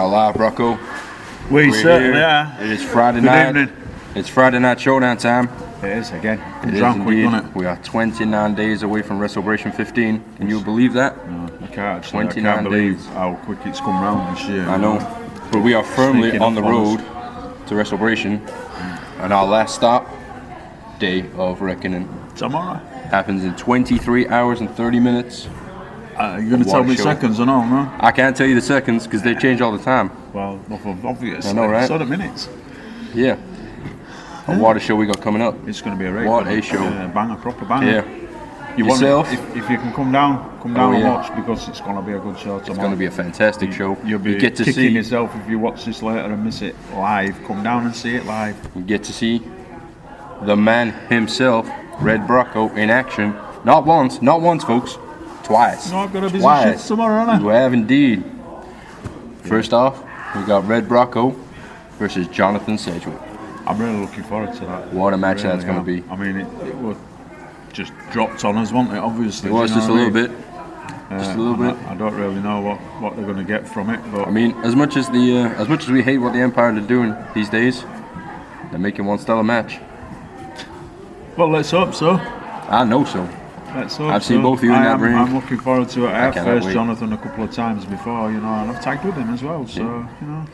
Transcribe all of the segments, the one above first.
are live, Rocco. We're certainly here. are. It is Friday Good night. evening. It's Friday night showdown time. It is again. It is Drunk quick, indeed. isn't it? We are 29 days away from WrestleBration 15. Can you believe that? No, I can't actually. 29 I can't believe days. how quick it's come round this year. I know. But we are firmly Sneaking on the up on road to WrestleBration. And our last stop, day of reckoning, Tomorrow. happens in 23 hours and 30 minutes. You're going to What tell a me show. seconds or no? I can't tell you the seconds because they change all the time. Well, obviously. I know, right? Sort of minutes. Yeah. And what a show we got coming up. It's going to be a race. What a show. Banger, proper banger. Yeah. You Yourself? Want, if you can come down and yeah. watch, because it's going to be a good show tomorrow. It's going to be a fantastic show. You'll be You get to kicking see. yourself if you watch this later and miss it live. Come down and see it live. You get to see the man himself, Red Brocco, in action. Not once, folks. Twice. No, I've got a busy Twice. shit tomorrow, haven't I? You have indeed. First off, we got Red Brocco versus Jonathan Sedgwick. I'm really looking forward to that. What a match Really that's going to am. be. I mean, it was just dropped on us, wasn't it? Obviously. It was you know just a what I little mean? bit. Just a little bit. I don't really know what they're going to get from it, but I mean, as much as we hate what the Empire are doing these days, they're making one stellar match. well, let's hope so. I know so. Let's hope I've so. seen both of you in that ring. I'm looking forward to it. I have cannot faced wait. Jonathan a couple of times before, you know, and I've tagged with him as well. So you know,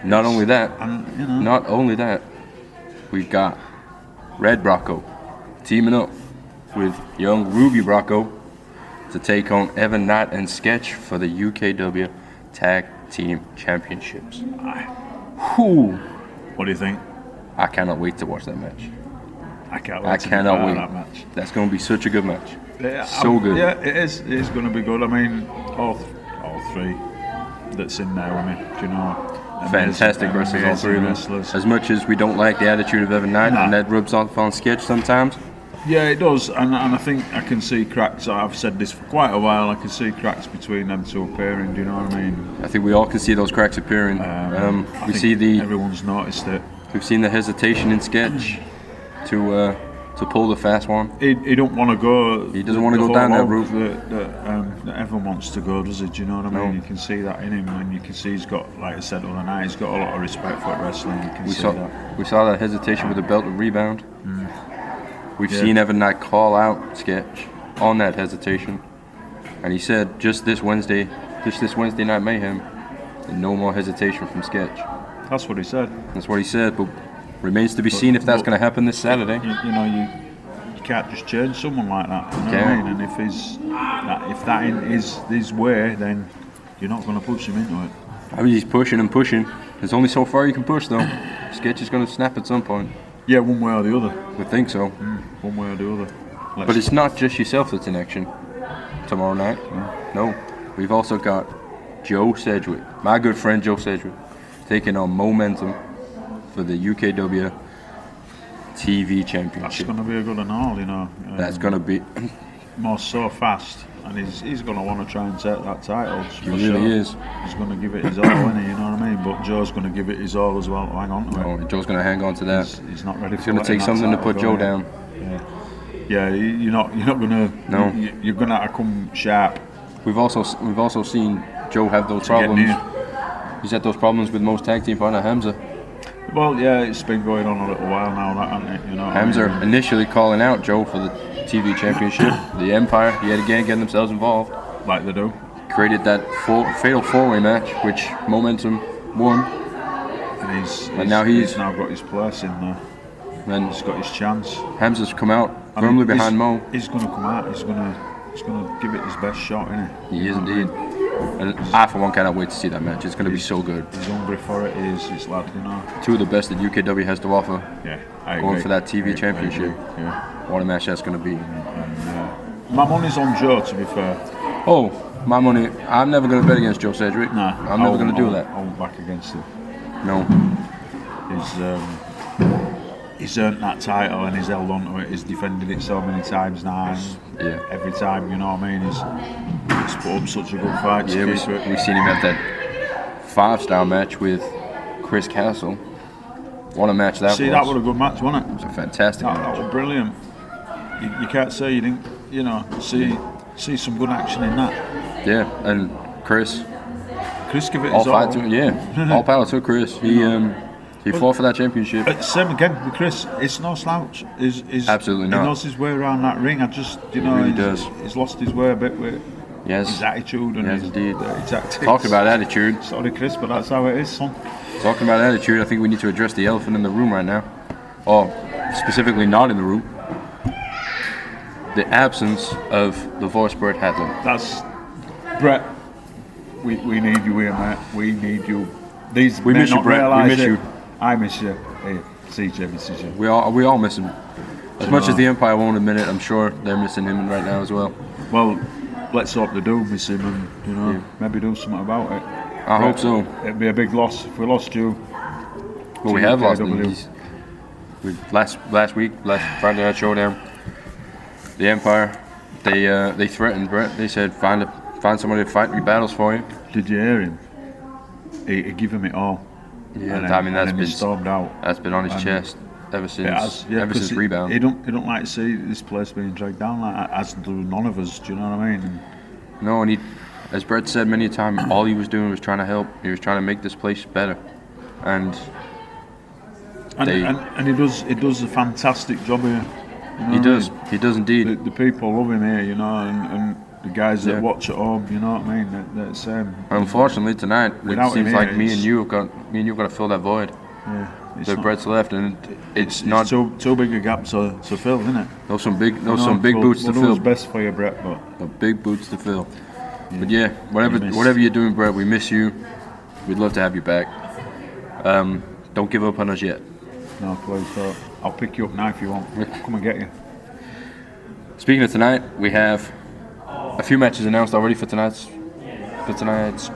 Not only that, and you know, Not only that, we've got Red Brocco teaming up with young Ruby Brocco to take on Evan Knight and Sketch for the UKW Tag Team Championships. Whew. what do you think? I cannot wait to watch that match. I can't wait. I to be cannot part of wait. that match. That's going to be such a good match. Yeah, So good. Yeah, it is. It is going to be good. I mean, all three that's in there with me. Do you know? Fantastic wrestlers, all three of them. wrestlers. As much as we don't like the attitude of Evan Knight, Nah. and that rubs off on Sketch sometimes. Yeah, it does, and I think I can see cracks. I've said this for quite a while. I can see cracks between them two appearing. Do you know what I mean? I think we all can see those cracks appearing. I We think see everyone's noticed it. we've seen the hesitation in Sketch to pull the fast one. He don't want to go. He doesn't wanna the go down whole that route. that everyone wants to go, does he? Do you know what I mean? No. You can see that in him, and you can see he's got, like I said the other night, he's got a lot of respect for wrestling. You can We see saw that. we saw that hesitation with the belt and rebound. We've Yeah. seen Evan Knight call out Sketch on that hesitation, and he said just this Wednesday night mayhem, and no more hesitation from Sketch. That's what he said. That's what he said, but remains to be seen if that's but- going to happen this Saturday. You know, you can't just change someone like that. You know what I Can't. mean? And if that is his way, then you're not going to push him into it. I mean, he's pushing and pushing. There's only so far you can push, though. Sketch is going to snap at some point. Yeah, one way or the other. We think so. One way or the other. But it's not just yourself that's in action tomorrow night. No. We've also got Joe Sedgwick, my good friend Joe Sedgwick, taking on Momentum for the UKW TV That's Championship. going to be a good and all, you know. That's going to be. More so fast, and he's going to want to try and take that title. He really is. He's going to give it his all, isn't he? You know what I mean? But Joe's going to give it his all as well to hang on to it. Oh, Joe's going to hang on to that. He's not ready. It's going to take something to put Joe down. Yeah, you're not going to. No. You're going to have to come sharp. We've also seen Joe have those to get problems. near. He's had those problems with most tag team partner Hamza. Well, yeah, it's been going on a little while now, that, hasn't it? You know. what I Hamza mean? initially calling out Joe for the TV Championship. The Empire yet again getting themselves involved. Like they do. Created that fatal four-way match, which Momentum won. And he's now he's- now got his place in there. And He's got his chance. Hamza's come out I mean, firmly behind Mo. He's going to come out. He's going to give it his best shot, isn't he? He is indeed. And I, for one, cannot wait to see that match. It's going to be so good. He's hungry for it. It's like, you know. Two of the best that UKW has to offer. Yeah, I Going agree. for that TV I championship. agree, yeah. What a match that's going to be. My money's on Joe, to be fair. Oh, my money. I'm never going to bet against Joe Sedgwick. Nah, I'm never going to do that. I won't back against him. No. He's earned that title and he's held on to it. He's defended it so many times now. And Yeah. every time, you know what I mean, he's put up such a good fight. Yeah, we've seen him have that 5-star match with Chris Castle. What a match that was. See, that was a good match, wasn't it? It was a fantastic That match. was brilliant. You can't say you didn't, you know, see some good action in that. Yeah, and Chris Chris give it all his fight all. to yeah. All power to Chris. He fought for that championship. Same again with Chris. It's no slouch. He's Absolutely not. He knows his way around that ring. I just, He really does. He's lost his way a bit with Yes. his attitude and Yes, his indeed. dirty tactics. Talking about attitude. Sorry, Chris, but that's how it is, son. Talking about attitude, I think we need to address the elephant in the room right now. Or specifically not in the room. The absence of the Forsberg Hadley. That's Brett. We need you here, mate. We need you. These We may miss you, not Brett. We realise miss it. you. I miss you. Hey, CJ misses you. We all miss him. As much as the Empire won't admit it, I'm sure they're missing him right now as well. Well, let's hope they do miss him and maybe do something about it. I hope so. It'd be a big loss if we lost you. Well, we to have lost him. UKW. Last Friday night Showdown, the Empire, they threatened Brett. They said find somebody to fight 3 battles for you. Did you hear him? He gave him it all. Yeah, And then- I mean and then he stormed out. that's been on his chest ever since It has, 'cause rebound. He don't like to see this place being dragged down like that, as do none of us. Do you know what I mean? And No, and as Brett said many a time, all he was doing was trying to help. He was trying to make this place better, and he does a fantastic job here. You know he what I does. mean? He does indeed. The people love him here, you know, and the guys that Yeah. watch at home, you know what I mean? They're the same. Unfortunately, tonight it Without seems him like here, me and it's- you have got to fill that void Yeah, it's that not- Brett's left, and it's it's not. too big a gap to fill, isn't it? There's some big We'll- boots to we'll do fill. what's best for you, Brett, but Big boots to fill. But yeah, whatever you're doing, Brett, we miss you. We'd love to have you back. Don't give up on us yet. no, please don't. I'll pick you up now if you want. Come and get you. Speaking of tonight, we have a few matches announced already for tonight's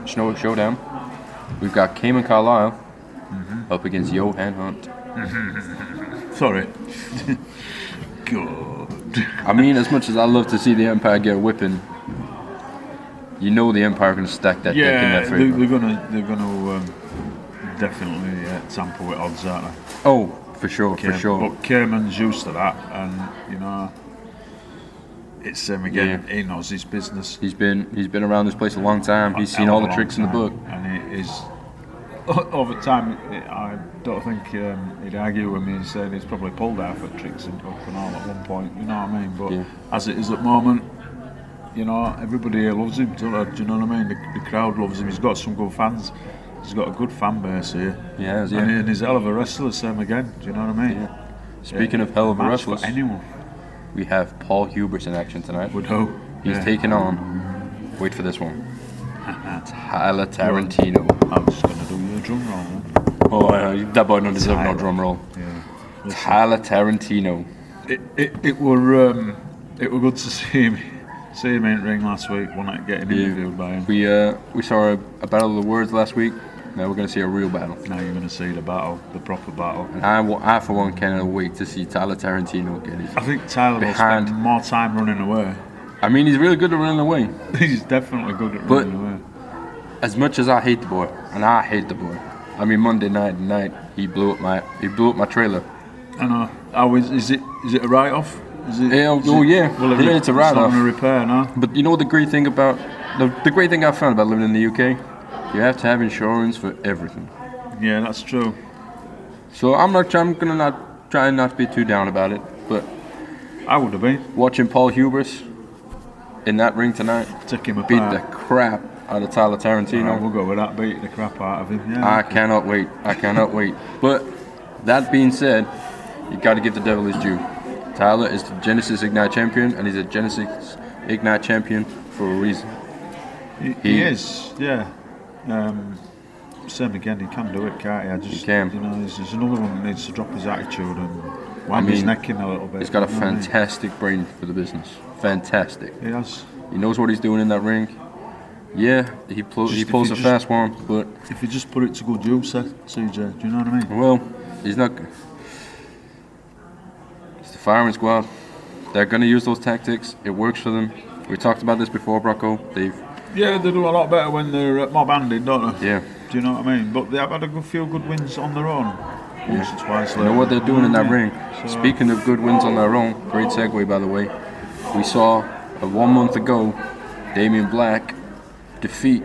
Showdown. We've got Cayman Carlisle up against Johan Hunt. Sorry. Good. I mean, as much as I love to see the Empire get a whipping, you know the Empire are going to stack that deck in Yeah, their favor. they're gonna definitely tamper with odds, aren't they? Oh, for sure. But Cayman's used to that, and you know, it's same again. Yeah. He knows his business. He's been around this place a long time. He's seen all the tricks in the book. And he is over time. I don't think he'd argue with me and say he's probably pulled half of tricks and book and all at one point. You know what I mean? But Yeah. as it is at the moment, you know, everybody here loves him. Do you know what I mean? The crowd loves him. He's got some good fans. He's got a good fan base here. Yeah, And he's a hell of a wrestler, same again. Do you know what I mean? Speaking of hell of a Match for wrestlers, anyone we have Paul Hubers in action tonight. would hope. He's taking on, wait for this one, Tyler Tarantino. I'm just going to do your drum roll, man. Oh, that boy don't deserve no Tyler. drum roll. Yeah. Tyler Tarantino. It were good to see him in the ring last week. When getting interviewed by him. We saw a battle of the words last week. Now we're going to see a real battle. Now you're going to see the proper battle. And I for one cannot wait to see Tyler Tarantino get his. I think Tyler will Behind. spend more time running away. I mean, he's really good at running away. He's definitely good at But- running away. As much as I hate the boy, and I hate the boy. I mean, Monday night he blew up my trailer. I know. How is it a write-off? Is it? Yeah, is oh it- yeah. Will Yeah, it's a write-off. It's not a repair, no. But you know the great thing about the great thing I found about living in the UK, you have to have insurance for everything. Yeah, that's true. So I'm gonna not try not to be too down about it. But I would have been. watching Paul Hubers in that ring tonight Take him beat apart. the crap out of Tyler Tarantino. We'll go with that. Beat the crap out of him. Yeah. I cannot wait. But that being said, you got to give the devil his due. Tyler is the Genesis Ignite champion, and he's a Genesis Ignite champion for a reason. He is. Yeah. Same again. He can do it, can't he? He can. You know, there's another one that needs to drop his attitude and wind his neck in a little bit. He's got a you know what I mean? fantastic brain for the business. Fantastic. He has. He knows what he's doing in that ring. Yeah, he pulls a fast one, but If you just put it to good use, CJ, do you know what I mean? well, he's not. It's the firing squad. They're gonna use those tactics. It works for them. We talked about this before, Brocco. Yeah, they do a lot better when they're mob-handed, don't they? Yeah. Do you know what I mean? But they have had a few good wins on their own. Once or twice. You know what they're doing in that ring. So- Speaking of good wins on their own, great segue by the way. We saw 1 month ago, Damian Black defeat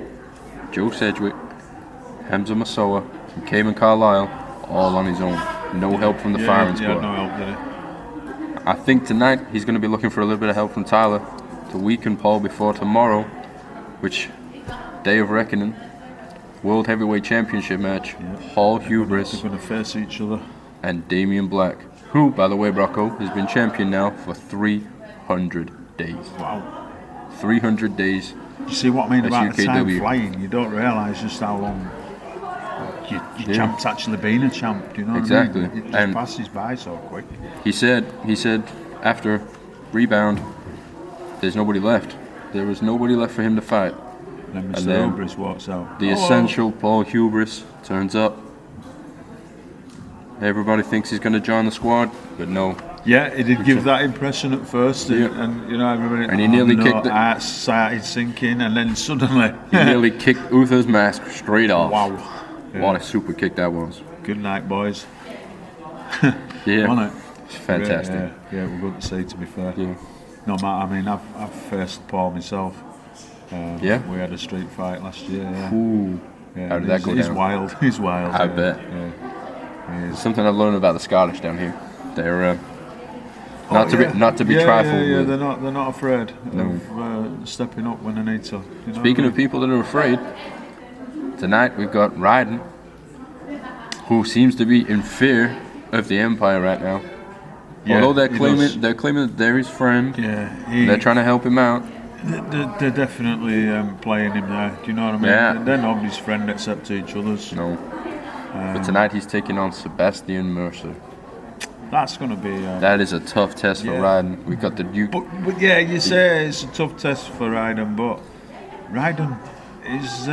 Joe Sedgwick Hamza Masoa, and Cayman Carlisle, all on his own. No help from the firing squad. No help, did he? I think tonight he's going to be looking for a little bit of help from Tyler to weaken Paul before tomorrow, which day of reckoning, World Heavyweight Championship match, Paul Hubris. They're going to face each other. And Damian Black, who, by the way, Brocco, has been champion now for 300 days. Wow. 300 days. You see what I mean about UKW. the time flying? You don't realise just how long your champ's actually been a champ. Do you know Exactly. what I mean? It just passes by so quick. He said after Rebound, there's nobody left. There was nobody left for him to fight. And then Mr. Hubris walks out. The essential Paul Hubris turns up. Everybody thinks he's going to join the squad, but no. Yeah, he did give that impression at first, and you know everybody. And he nearly kicked it. Heart started sinking, and then suddenly he nearly kicked Uther's mask straight off. Wow! Yeah. What a super kick that was. Good night, boys. Yeah, wasn't it? It's fantastic. Yeah, we're good to see. To be fair, yeah. No matter. I mean, I've faced Paul myself. Yeah. We had a street fight last year. Yeah. Ooh. Yeah, How did that go down? He's wild. He's wild. I bet. Yeah. Something I've learned about the Scottish down here. They're not to be trifled with. Yeah, they're not afraid of stepping up when they need to. You know Speaking of people that are afraid, tonight we've got Ryden, who seems to be in fear of the Empire right now. Yeah, although they're claiming that they're his friend. Yeah, they're trying to help him out. They're definitely playing him there. Do you know what I mean? Yeah. They're not his friend except each other's. No. But tonight he's taking on Sebastian Mercer. That's going to be. That is a tough test for Ryden. We've got the Duke. But yeah, you say it's a tough test for Ryden, but Ryden is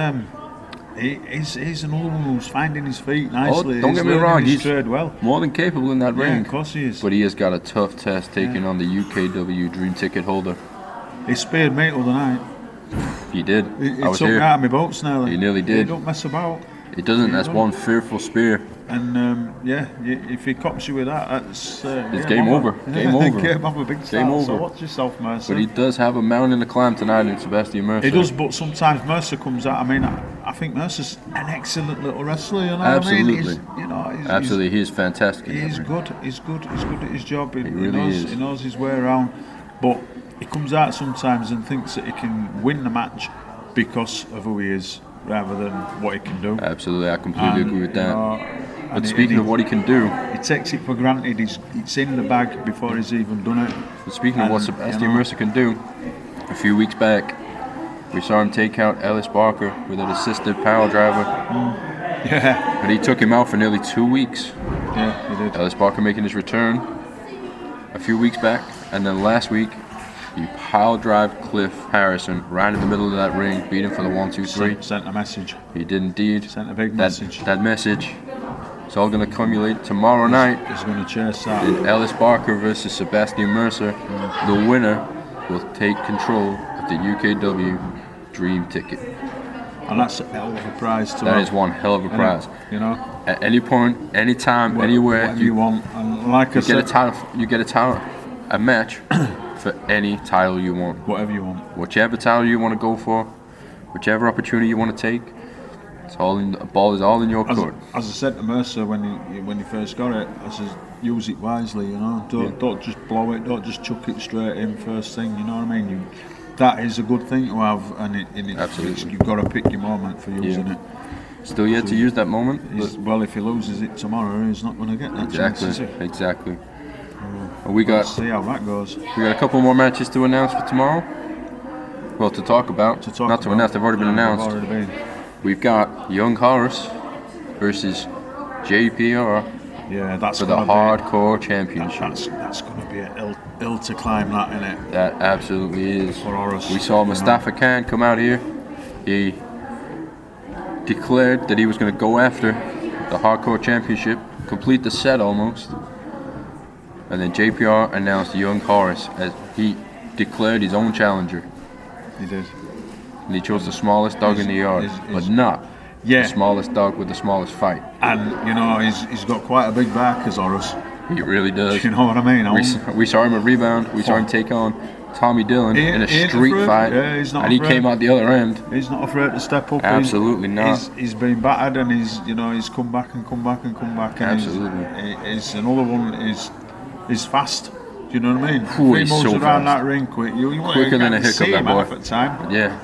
he's another one who's finding his feet nicely. Don't get me wrong, he's well. more than capable in that ring. Of course he is. But he has got a tough test taking on the UKW Dream Ticket holder. He speared me the other night. He did. He I was took here. me out of my boats now. He nearly did. He don't mess about. It doesn't. That's one fearful spear. And if he cops you with that, that's it's game over. Game over. Game over. Big start. Game over. So watch yourself, Mercer. But he does have a mountain to climb tonight in Sebastian Mercer. He does, but sometimes Mercer comes out. I mean, I think Mercer's an excellent little wrestler. You know Absolutely. what I mean? Absolutely, he is fantastic. He's good. He's good at his job. He really is. He knows his way around. But he comes out sometimes and thinks that he can win the match because of who he is, rather than what he can do. Absolutely, I completely agree with that. But And speaking of what he can do, he takes it for granted. It's in the bag before he's even done it. but speaking of what Sebastian Mercer can do, a few weeks back, we saw him take out Ellis Barker with an assisted power driver. Yeah. And he took him out for nearly 2 weeks. Yeah, he did. Ellis Barker making his return a few weeks back, and then last week, he power drive Cliff Harrison right in the middle of that ring, beat him for the 1-2-3. Sent a message. He did indeed. Sent a big message. That message. It's all going to accumulate tomorrow night. He's going to chase that. In Ellis Barker versus Sebastian Mercer. The winner will take control of the UKW Dream Ticket. And that's a hell of a prize to That have. is one hell of a prize. You know, at any point, any time, anywhere, whatever you want. And like I said, you get a match for any title you want. Whatever you want. Whichever title you want to go for, whichever opportunity you want to take. It's all in. The ball is all in your court. As I said to Mercer when he first got it, I said, use it wisely. You know, don't just blow it. Don't just chuck it straight in first thing. You know what I mean? That is a good thing to have, and Absolutely. You've got to pick your moment for using it. Still yet to use that moment. Well, if he loses it tomorrow, he's not going to get that chance. Exactly. Let's see how that goes. We got a couple more matches to announce for tomorrow. Well, to talk about. Not to announce. They've already been announced. We've got Young Horus versus JPR for the Hardcore Championship. That's going to be a hill to climb, that, isn't it? That absolutely is. For Horus, we saw Mustafa Khan come out here. He declared that he was going to go after the Hardcore Championship, complete the set almost. And then JPR announced Young Horus as he declared his own challenger. He did. And he chose the smallest dog in the yard, but not the smallest dog with the smallest fight. And, you know, he's got quite a big back as Horus. He really does. You know what I mean? We saw him at Rebound. We saw him take on Tommy Dillon in a street fight, yeah, he's not and he afraid. came out the other end. He's not afraid to step up. Absolutely not. He's been battered, and he's come back and come back and come back. And Absolutely. He's another one. Is fast. Do you know what I mean? Ooh, he he's moves so around fast. that ring quick. You Quicker than a hiccup, see that him boy. half at time. Yeah,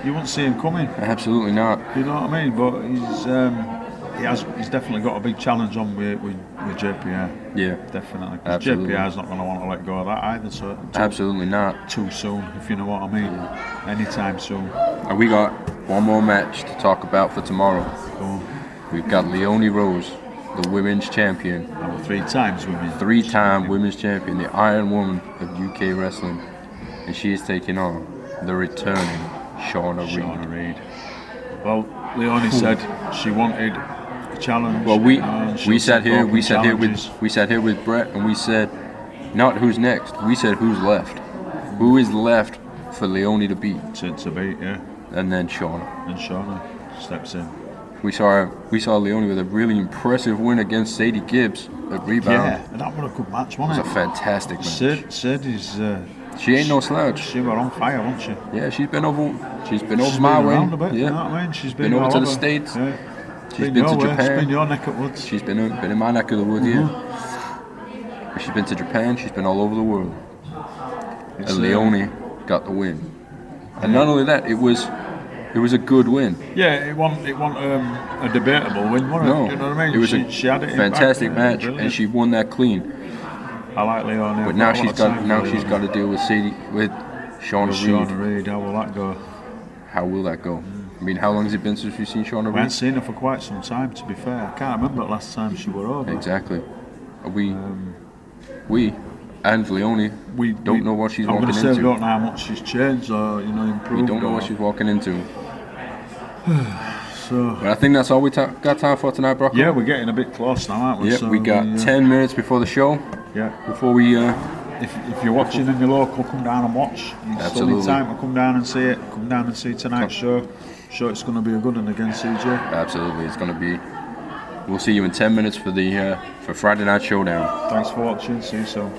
You wouldn't see him coming. absolutely not. You know what I mean? But he's definitely got a big challenge on with JPR. Yeah, Definitely. Absolutely. JPR's not going to want to let go of that either. So absolutely not. too soon, if you know what I mean. Anytime soon. And we got one more match to talk about for tomorrow. Go on. We've got Leonie Rose, the women's champion, And 3 times women. 3-time women's champion, the Iron Woman of UK wrestling, and she is taking on the returning Shauna Reed. Well, Leonie said she wanted a challenge. Well, she we sat here challenges. with Brett, and we said not who's next. We said who's left. Who is left for Leonie to beat? to beat, yeah. And then Shauna. And Shauna steps in. We saw Leonie with a really impressive win against Sadie Gibbs at Rebound. Yeah, and that was a good match, It was wasn't a fantastic match. Sid is. She ain't no slouch. She was on fire, wasn't she? Yeah, she's been over She's my way. around a bit, Yeah. you know what I mean? She's Been been over all to the over. States. Yeah. She's been to your way, Japan. She's been your neck of woods. She's been in my neck of the woods, yeah. She's been to Japan. She's been all over the world. It's, And Leonie got the win. And not only that, it was a good win. Yeah, it wasn't a debatable win, was it? No, You know what I mean? it was she had it in fantastic back, match, brilliant. and she won that clean. I like Leonie. But now she's got to deal with Shauna Reed. Shauna Reed. How will that go? How will that go? I mean, how long has it been since we've seen Shauna We haven't Reed? seen her for quite some time, to be fair. I can't remember the last time she were over. Exactly. We and Leonie We don't know what she's I'm walking gonna say we into. don't know how much she's changed or improved. We don't know or, what she's walking into. So But I think that's all we got time for tonight, Brock. yeah, we're getting a bit close now, aren't we? Yep, So we got 10 minutes before the show. Yeah. Before we If you're watching in your local, come down and watch. You still Absolutely. need time to come down and see it. Come down and see tonight's show. Sure, it's going to be a good one against CJ. absolutely, it's gonna be. We'll see you in 10 minutes for Friday Night Showdown. Thanks for watching. See you soon.